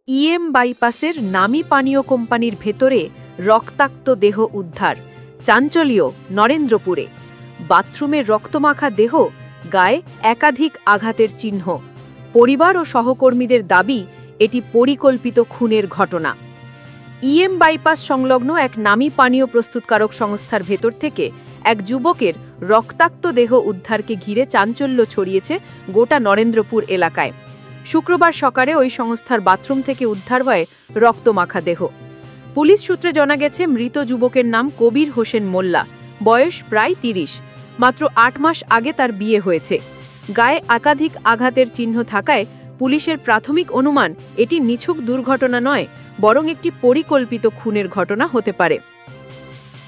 EM বাইপাসের নামী পানীয় কোম্পানির ভেতরে রক্তাক্ত দেহ উদ্ধার, চাঞ্চল্য নরেন্দ্রপুরে। বাথরুমে রক্তমাখা দেহ, গায়ে একাধিক আঘাতের চিহ্ন। পরিবার ও সহকর্মীদের দাবি এটি পরিকল্পিত খুনের ঘটনা। ইএম বাইপাস সংলগ্ন এক নামী পানীয় প্রস্তুতকারক সংস্থার ভেতর থেকে এক যুবকের রক্তাক্ত দেহ উদ্ধারকে ঘিরে চাঞ্চল্য ছড়িয়েছে গোটা নরেন্দ্রপুর এলাকায়। শুক্রবার সকালে ওই সংস্থার বাথরুম থেকে উদ্ধার হয় রক্তমাখা দেহ। পুলিশ সূত্রে জানা গেছে, মৃত যুবকের নাম কবির হোসেন মোল্লা, বয়স প্রায় ৩০। মাত্র ৮ মাস আগে তার বিয়ে হয়েছে। গায়ে একাধিক আঘাতের চিহ্ন থাকায় পুলিশের প্রাথমিক অনুমান এটি নিছক দুর্ঘটনা নয়, বরং একটি পরিকল্পিত খুনের ঘটনা হতে পারে।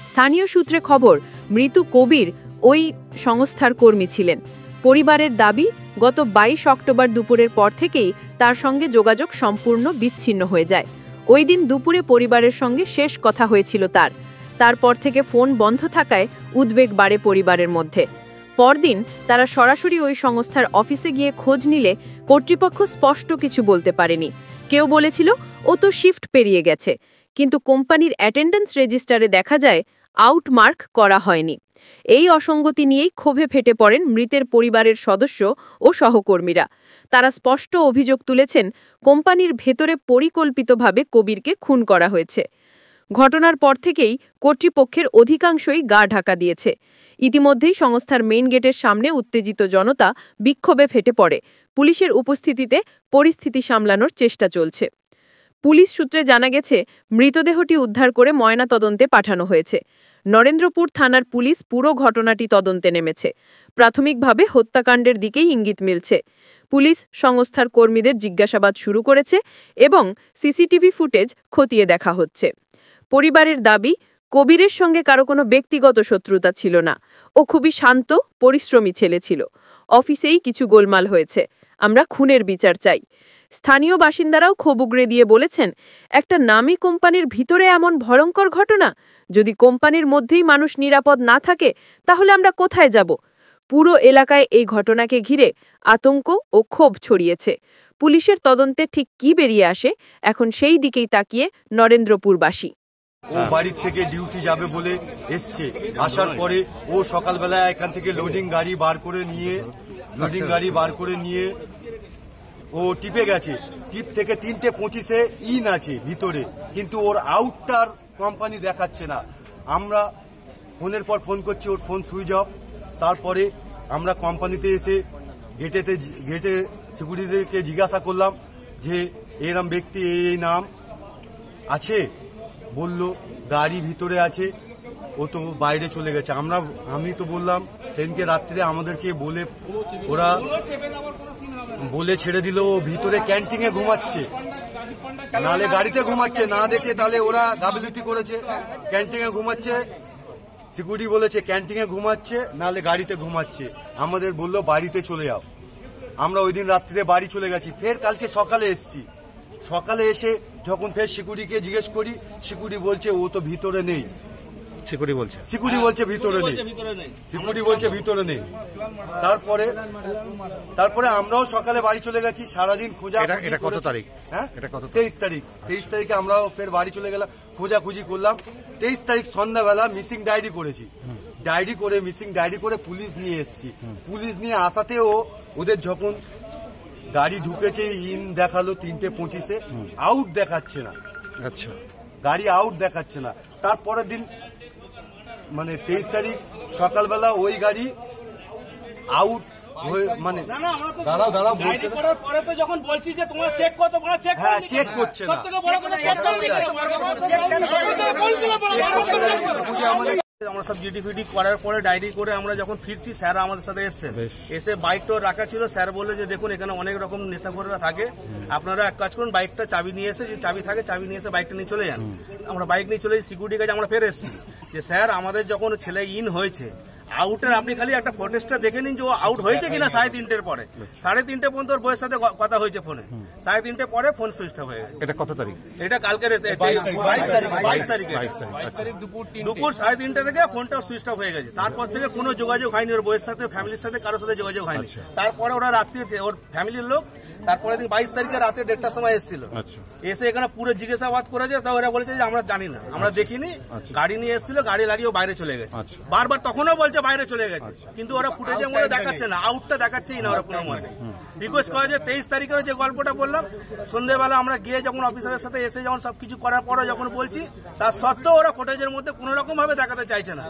স্থানীয় সূত্রে খবর, মৃত কবির ওই সংস্থার কর্মী ছিলেন। পরিবারের দাবি, গত ২২ অক্টোবর দুপুরের পর থেকেই তার সঙ্গে যোগাযোগ সম্পূর্ণ বিচ্ছিন্ন হয়ে যায়। ওই দিন দুপুরে পরিবারের সঙ্গে শেষ কথা হয়েছিল তার। তারপর থেকে ফোন বন্ধ থাকায় উদ্বেগ বাড়ে পরিবারের মধ্যে। পরদিন তারা সরাসরি ওই সংস্থার অফিসে গিয়ে খোঁজ নিলে কর্তৃপক্ষ স্পষ্ট কিছু বলতে পারেনি। কেউ বলেছিল ও তো শিফট পেরিয়ে গেছে, কিন্তু কোম্পানির অ্যাটেন্ডেন্স রেজিস্টারে দেখা যায় আউটমার্ক করা হয়নি। এই অসঙ্গতি নিয়েই ক্ষোভে ফেটে পড়েন মৃতের পরিবারের সদস্য ও সহকর্মীরা। তারা স্পষ্ট অভিযোগ তুলেছেন, কোম্পানির ভেতরে পরিকল্পিতভাবে কবিরকে খুন করা হয়েছে। ঘটনার পর থেকেই কর্তৃপক্ষের অধিকাংশই গা ঢাকা দিয়েছে। ইতিমধ্যেই সংস্থার মেইন গেটের সামনে উত্তেজিত জনতা বিক্ষোভে ফেটে পড়ে। পুলিশের উপস্থিতিতে পরিস্থিতি সামলানোর চেষ্টা চলছে। পুলিশ সূত্রে জানা গেছে, মৃতদেহটি উদ্ধার করে ময়নাতদন্তে পাঠানো হয়েছে। নরেন্দ্রপুর থানার পুলিশ পুরো ঘটনাটি তদন্তে নেমেছে। প্রাথমিকভাবে হত্যাকাণ্ডের দিকেই ইঙ্গিত মিলছে। পুলিশ সংস্থার কর্মীদের জিজ্ঞাসাবাদ শুরু করেছে এবং সিসিটিভি ফুটেজ খতিয়ে দেখা হচ্ছে। পরিবারের দাবি, কবিরের সঙ্গে কারো কোনো ব্যক্তিগত শত্রুতা ছিল না। ও খুবই শান্ত, পরিশ্রমী ছেলে ছিল। অফিসেই কিছু গোলমাল হয়েছে। আমরা খুনের বিচার চাই। স্থানীয় বাসিন্দারাও ক্ষোভ উগরে দিয়ে বলেছেন, একটা নামী কোম্পানির ভিতরে এমন ভয়ঙ্কর ঘটনা! যদি কোম্পানির মধ্যেই মানুষ নিরাপদ না থাকে, তাহলে আমরা কোথায় যাব? পুরো এলাকায় এই ঘটনাকে ঘিরে আতঙ্ক ও ক্ষোভ ছড়িয়েছে। পুলিশের তদন্তে ঠিক কি বেরিয়ে আসে, এখন সেই দিকেই তাকিয়ে নরেন্দ্রপুরবাসী। ও বাড়ির থেকে ডিউটি যাবে বলে এসছে। আসার পরে ও সকালবেলায় এখান থেকে লোডিং গাড়ি বার করে নিয়ে ও টিপে গেছে। টিপ থেকে 3:25-এ ইন আছে ভিতরে, কিন্তু ওর আউটটার কোম্পানি দেখাচ্ছে না। আমরা ফোনের পর ফোন করছি, ওর ফোন সুইচ অফ। তারপরে আমরা কোম্পানিতে এসে গেটে সিকিউরিটিকে জিজ্ঞাসা করলাম যে এরম ব্যক্তি এই নাম আছে, বলল গাড়ি ভিতরে আছে, ও তো বাইরে চলে গেছে। আমি তো বললাম সেদিনকে রাত্রে আমাদেরকে ওরা বলে ছেড়ে দিল ও ভিতরে ক্যান্টিনে ঘুমাচ্ছে, নালে গাড়িতে ঘুমাচ্ছে। না দেখে তাহলে ওরা গাফিলতি করেছে। ক্যান্টিনে ঘুমাচ্ছে, সিকিউরিটি বলেছে ক্যান্টিনে ঘুমাচ্ছে, নালে গাড়িতে ঘুমাচ্ছে। আমাদের বললো বাড়িতে চলে যাও। আমরা ওই দিন রাত্রিতে বাড়ি চলে গেছি। ফের কালকে সকালে এসছি। সকালে এসে যখন ফের সিকিউরিটিকে জিজ্ঞেস করি, সিকিউরিটি বলছে ও তো ভিতরে নেই। সিকিউরিটি বলছে ভিতরে নেই। তারপরে আমরাও সকালে বাড়ি চলে গেছি। সারাদিন খোঁজা। কত তারিখ? হ্যাঁ, 23 তারিখে আমরাও ফের বাড়ি চলে গেলাম, খোঁজাখুঁজি করলাম। 23 তারিখ সন্ধ্যাবেলা মিসিং ডায়েরি করেছি। মিসিং ডায়েরি করে পুলিশ নিয়ে এসছি। পুলিশ নিয়ে আসাতেও ওদের যখন গাড়ি ঢুকেছে ইন দেখালো 3:25-এ, আউট দেখাচ্ছে না। আচ্ছা, গাড়ি আউট দেখাচ্ছে না। তারপরের দিন মানে 23 তারিখ সকালবেলা ওই গাড়ি আউট মানে দাঁড়াও বলতে পরে তো যখন বলছি যে তোমার চেক কত, তোমার চেক চেক করছে না। আমরা সব জিডি করার পরে ডায়েরি করে আমরা যখন ফিরছি, স্যার আমাদের সাথে এসছেন। এসে বাইকটা রাখা ছিল। স্যার বললে যে দেখুন এখানে অনেক রকম নেশাখোররা থাকে, আপনারা এক কাজ করুন, বাইকটা চাবি নিয়ে এসে, যে চাবি থাকে চাবি নিয়ে এসে বাইকটা নিয়ে চলে যান। আমরা বাইক নিয়ে চলে যাই। সিকিউরিটি কাছে আমরা ফের এসেছি যে স্যার আমাদের যখন ছেলে ইন হয়েছে, আউটের আপনি খালি একটা ফোটেজটা দেখে নিন যে ও আউট হয়েছে কিনা। 3:30-এর পরে 3:30 পর্যন্ত ওর বইয়ের সাথে কথা হয়েছে ফোনে। 3:30 পরে ফোন সুইচ অফ হয়ে গেছে। এটা কত তারিখ? এটা কালকে 22 তারিখে দুপুর 3:30 থেকে ফোনটা সুইচ অফ হয়ে গেছে। তারপর থেকে কোনো যোগাযোগ হয়নি ওর বইয়ের সাথে, ফ্যামিলির সাথে, কারোর সাথে যোগাযোগ হয়নি। তারপরে ওরা রাত্রি ওর ফ্যামিলির লোক তারপরে 22 তারিখে রাতে 1:30টার সময় এসেছিল, এসে এখানে পুরো জিজ্ঞাসাবাদ করেছে। তা ওরা বলেছে যে আমরা জানি না, আমরা দেখিনি, গাড়ি নিয়ে এসেছিল, গাড়ি লাগিয়ে বাইরে চলে গেছে। বারবার তখনও বলছে বাইরে চলে গেছে, কিন্তু ওরা ফুটেজের মধ্যে দেখাচ্ছে না, আউটটা দেখাচ্ছেই না ওরা কোনো মতে। রিকোয়েস্ট করা যে 23 তারিখে যে গল্পটা বললাম, সন্ধ্যেবেলা আমরা গিয়ে যখন অফিসারের সাথে এসে যখন সবকিছু করার পরে যখন বলছি, তার সত্ত্বেও ওরা ফুটেজের মধ্যে কোনো রকম ভাবে দেখাতে চাইছে না।